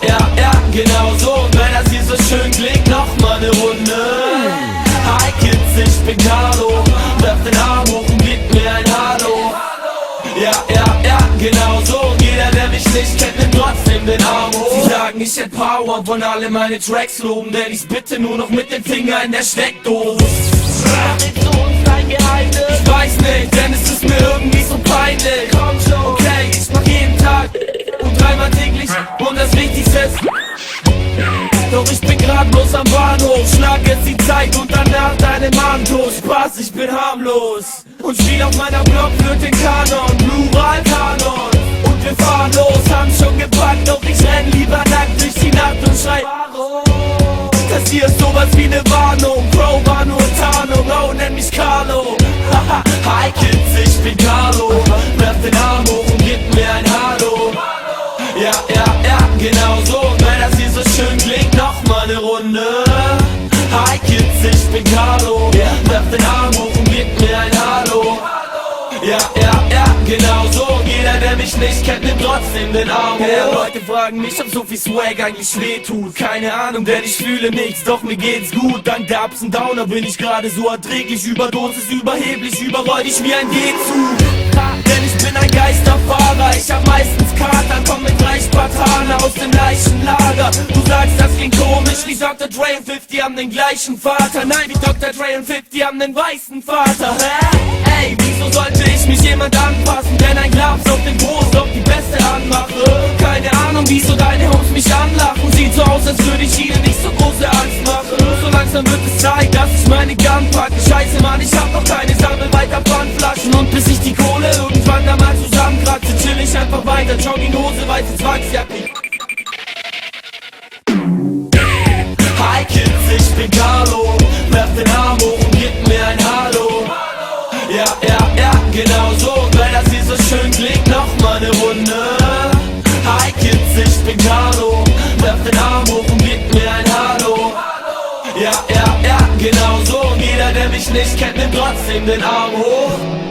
ja, genau so. Und wenn das hier so schön klingt, nochmal ne Runde. Hi Kids, ich bin Carlo. Werf den Arm hoch und gib mir ein Hallo. Ja, genau so. Und jeder, der mich nicht kennt, nimmt trotzdem den Arm hoch. Sie sagen, ich hätt Power, wollen alle meine Tracks loben, denn ich bitte nur noch mit dem Finger in der Steckdose. Verrätst du uns dein Geheimnis? Ich weiß nicht, denn es ist mir irgendwie so peinlich. Komm schon, okay, ich mach jeden Tag und dreimal täglich und das Wichtigste ist. Doch ich bin grad bloß am Bahnhof, schlag jetzt die Zeit und danach deine Mantos. Spaß, ich bin harmlos und spiel auf meiner Blockflöte den Kanon, Plural-Kanon. Und wir fahren los, haben schon gepackt, doch ich renn lieber nackt durch die Nacht und schrei das hier ist sowas wie ne Warnung, Bro war nur Tarnung, oh nenn mich Carlo. Hi Kids, ich bin Carlo, werf den Arm hoch und gib mir ein Hallo. Ja, genau so. Und wenn das hier so schön klingt, nochmal ne Runde. Hi Kids, ich bin Carlo, werf den Arm hoch und gib mir ein Hallo. Ja, genau so. Und jeder, der mich nicht kennt, nimmt trotzdem den Arm hoch. Leute fragen mich, ob so viel Swag eigentlich wehtut. Keine Ahnung, denn ich fühle nichts, doch mir geht's gut. Dank der Ups und Downer bin ich gerade so erträglich. Überdosis, überheblich, überräudig wie ein G-Zug. Denn ich bin ein Geisterfahrer, ich hab meistens Kater, komm mit 3 Spartaner aus dem Leichenlager. Du sagst, das klingt komisch, wie Dr. Dre und 50 haben den gleichen Vater. Nein, wie Dr. Dre und 50 haben den weißen Vater. Ey, wieso sollte ich mich jemand anpassen, denn ein Glas auf den Brust doch die beste anmache. Keine Ahnung, wieso deine Homes mich anlachen. Sieht so aus, als würde ich ihnen nicht so große Angst machen. So langsam wird es Zeit, dass ich meine Gun packe. Scheiße Mann, ich hab noch keine, sammel weiter Pfandflaschen. Und bis ich die Kohle irgendwann da mal zusammenkratze, chill ich einfach weiter, Jogginghose, weiße Zwangsjacke. Hi Kids, ich bin Carlo, werf den Arm hoch und gib mir ein Hallo. Ja, genau so. Und wenn das hier so schön klingt, nochmal ne Runde. Hi Kids, ich bin Carlo, werf den Arm hoch und gib mir ein Hallo. Ja, genau so. Und jeder, der mich nicht kennt, nimmt trotzdem den Arm hoch.